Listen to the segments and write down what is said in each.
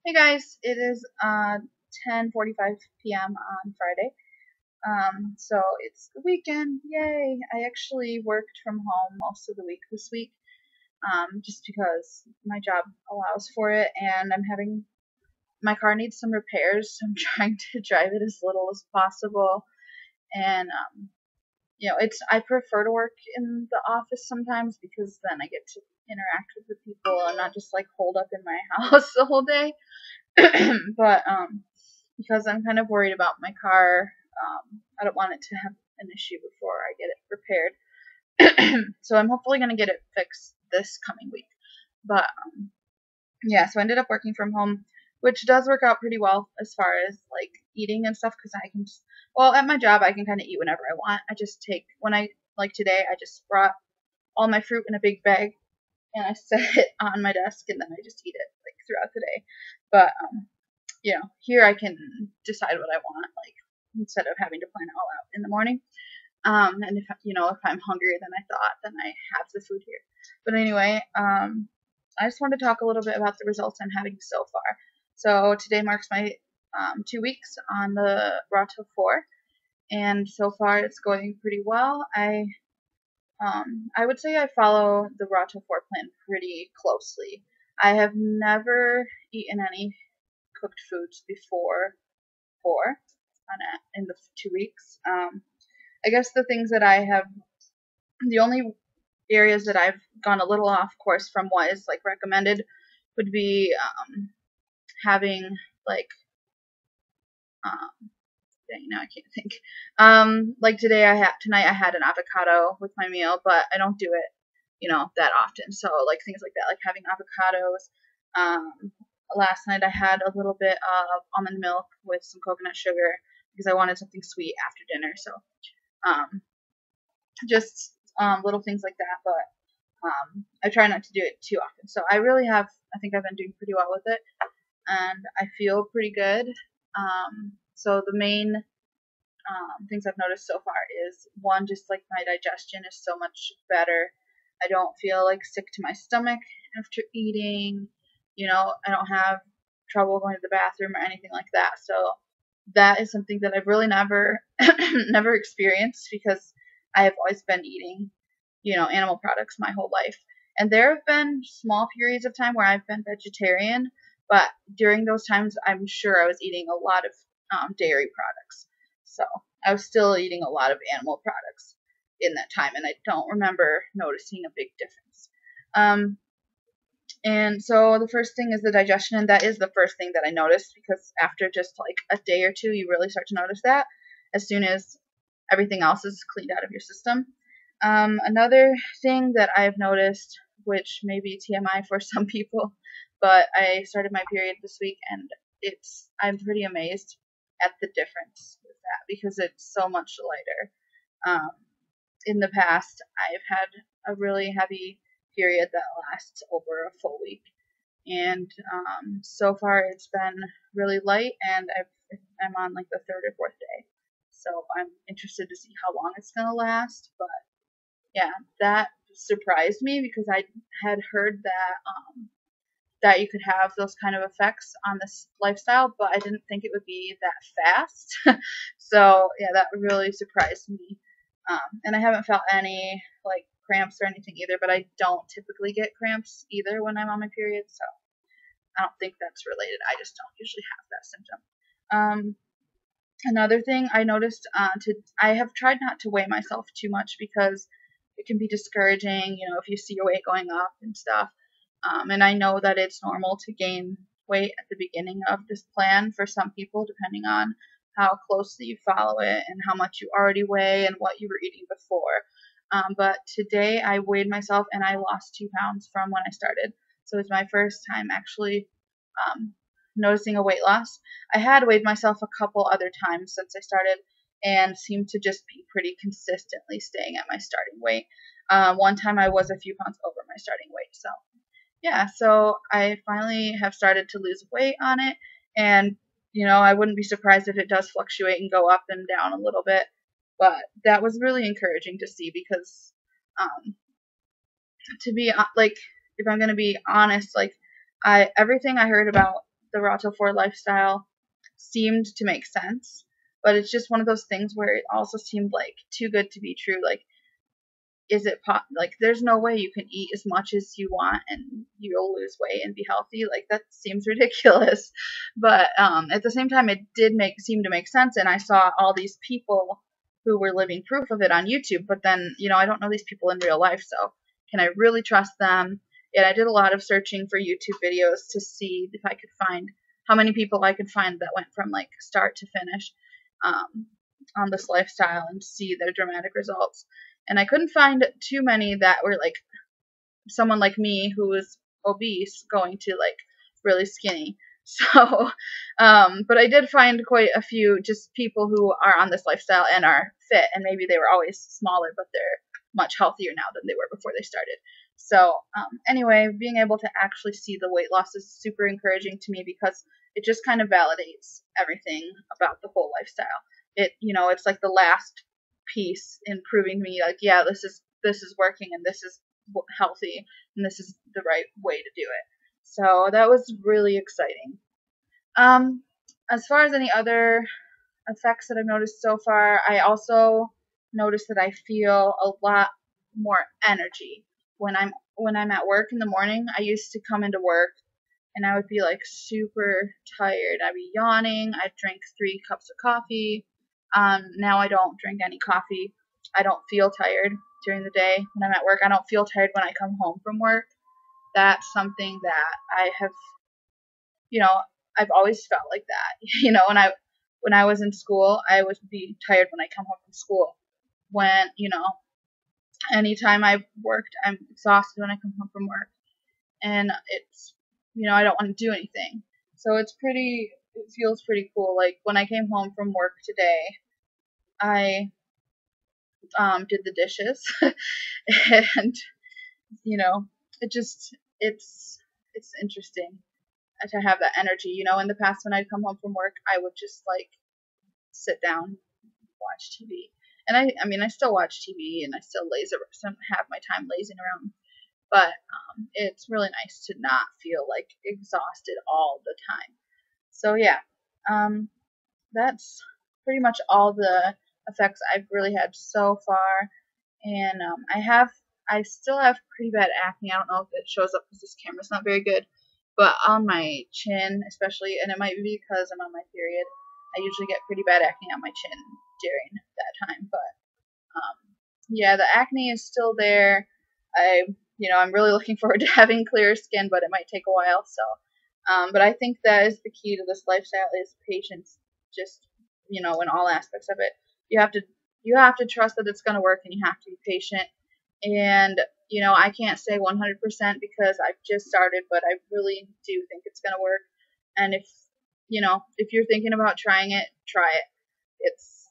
Hey guys, it is 10:45 p.m. on Friday. So it's the weekend. Yay! I actually worked from home most of the week this week, just because my job allows for it, and my car needs some repairs, so I'm trying to drive it as little as possible. And I prefer to work in the office sometimes because then I get to interact with the people and not just like holed up in my house the whole day. But because I'm kind of worried about my car. I don't want it to have an issue before I get it repaired. So I'm hopefully going to get it fixed this coming week. But yeah, so I ended up working from home, which does work out pretty well as far as like eating and stuff because I can just, well, at my job, I can kind of eat whenever I want. I just take, when I, like today, I just brought all my fruit in a big bag and I set it on my desk and then I just eat it like throughout the day. But here I can decide what I want, like instead of having to plan it all out in the morning. And if I'm hungrier than I thought, then I have the food here. But anyway, I just wanted to talk a little bit about the results I'm having so far. So today marks my 2 weeks on the Rato 4, and so far it's going pretty well. I would say I follow the Rato 4 plan pretty closely. I have never eaten any cooked foods before 4 in the 2 weeks. I guess the only areas that I've gone a little off course from what is like recommended would be having like, I can't think. Like tonight I had an avocado with my meal, but I don't do it, that often. So like things like that, like having avocados. Last night I had a little bit of almond milk with some coconut sugar because I wanted something sweet after dinner. So just little things like that, but I try not to do it too often. So I think I've been doing pretty well with it, and I feel pretty good. So the main things I've noticed so far is one, just like my digestion is so much better. I don't feel like sick to my stomach after eating. I don't have trouble going to the bathroom or anything like that. So that is something that I've really never never experienced because I have always been eating, animal products my whole life. And there have been small periods of time where I've been vegetarian, but during those times, I'm sure I was eating a lot of dairy products. So I was still eating a lot of animal products in that time, and I don't remember noticing a big difference. And so the first thing is the digestion, and that is the first thing that I noticed because after just like a day or two, you really start to notice that as soon as everything else is cleaned out of your system. Another thing that I've noticed, which may be TMI for some people, but I started my period this week and I'm pretty amazed at the difference with that because it's so much lighter. In the past, I've had a really heavy period that lasts over a full week, and so far it's been really light, and I'm on like the third or fourth day, so I'm interested to see how long it's gonna last. But yeah, that surprised me because I had heard that you could have those kind of effects on this lifestyle, but I didn't think it would be that fast. So yeah, that really surprised me. And I haven't felt any like cramps or anything either, but I don't typically get cramps either when I'm on my period, so I don't think that's related. I just don't usually have that symptom. Another thing I noticed, I have tried not to weigh myself too much because it can be discouraging, if you see your weight going up and stuff. And I know that it's normal to gain weight at the beginning of this plan for some people, depending on how closely you follow it and how much you already weigh and what you were eating before. But today I weighed myself and I lost 2 pounds from when I started. So it's my first time actually noticing a weight loss. I had weighed myself a couple other times since I started and seemed to just be pretty consistently staying at my starting weight. One time I was a few pounds over my starting weight. So yeah, so I finally have started to lose weight on it, and I wouldn't be surprised if it does fluctuate and go up and down a little bit, but that was really encouraging to see because to be like, if I'm going to be honest, like everything I heard about the Raw Till 4 lifestyle seemed to make sense, but it's just one of those things where it also seemed like too good to be true. Like, is it like there's no way you can eat as much as you want and you'll lose weight and be healthy? Like, that seems ridiculous. But at the same time, it did seem to make sense, and I saw all these people who were living proof of it on YouTube. But then, I don't know these people in real life, so can I really trust them? And I did a lot of searching for YouTube videos to see if I could find how many people I could find that went from like start to finish on this lifestyle and see their dramatic results. And I couldn't find too many that were like someone like me who was obese going to like really skinny. So, but I did find quite a few just people who are on this lifestyle and are fit, and maybe they were always smaller, but they're much healthier now than they were before they started. So, anyway, being able to actually see the weight loss is super encouraging to me because it just kind of validates everything about the whole lifestyle. It's like the last piece in proving to me, like, yeah, this is working, and this is healthy, and this is the right way to do it. So that was really exciting. As far as any other effects that I've noticed so far, I also noticed that I feel a lot more energy when I'm at work in the morning. I used to come into work and I would be like super tired. I'd be yawning. I'd drink 3 cups of coffee. Now I don't drink any coffee. I don't feel tired during the day when I'm at work. I don't feel tired when I come home from work. That's something that I have, I've always felt like that. When I was in school, I would be tired when I come home from school. When, anytime I've worked, I'm exhausted when I come home from work. And it's, I don't want to do anything. So it feels pretty cool. Like, when I came home from work today, I did the dishes. And, it's interesting to have that energy. In the past, when I'd come home from work, I would just like sit down, watch TV. And I still watch TV and I still have my time lazing around. But it's really nice to not feel like exhausted all the time. So yeah, that's pretty much all the effects I've really had so far. And I still have pretty bad acne. I don't know if it shows up because this camera's not very good, but on my chin especially, and it might be because I'm on my period, I usually get pretty bad acne on my chin during that time. But yeah, the acne is still there. I'm really looking forward to having clearer skin, but it might take a while. So, but I think that is the key to this lifestyle is patience. Just, in all aspects of it, you have to trust that it's going to work, and you have to be patient. And, I can't say 100% because I've just started, but I really do think it's going to work. And if you're thinking about trying it, try it. It's,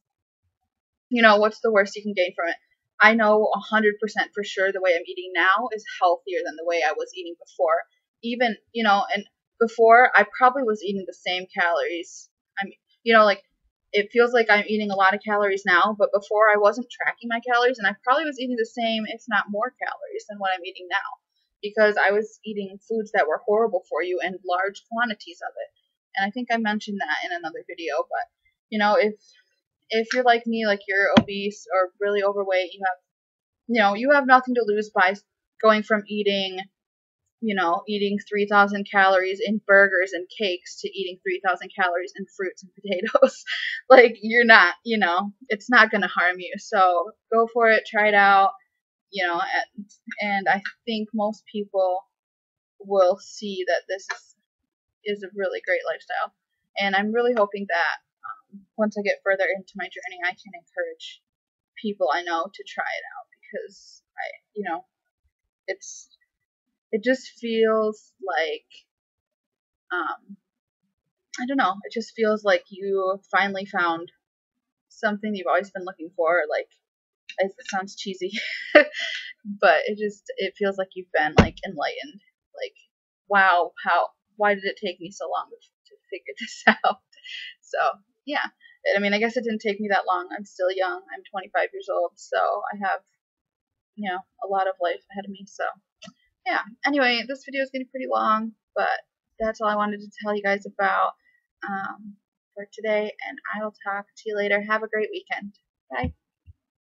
what's the worst you can gain from it? I know 100% for sure the way I'm eating now is healthier than the way I was eating before. Even, and before I probably was eating the same calories. Like, it feels like I'm eating a lot of calories now, but before I wasn't tracking my calories, and I probably was eating the same, if not more calories than what I'm eating now, because I was eating foods that were horrible for you and large quantities of it. And I think I mentioned that in another video, but, if you're like me, like you're obese or really overweight, you have nothing to lose by going from eating 3,000 calories in burgers and cakes to eating 3,000 calories in fruits and potatoes. Like, you're not, it's not going to harm you. So go for it, try it out, and I think most people will see that this is a really great lifestyle. And I'm really hoping that once I get further into my journey, I can encourage people I know to try it out, because it just feels like, I don't know, it just feels like you finally found something you've always been looking for. Like, it sounds cheesy, but it feels like you've been like enlightened. Like, wow, why did it take me so long to figure this out? So yeah, I guess it didn't take me that long. I'm still young. I'm 25 years old, so I have, a lot of life ahead of me. So yeah. Anyway, this video is getting pretty long, but that's all I wanted to tell you guys about for today, and I will talk to you later. Have a great weekend. Bye.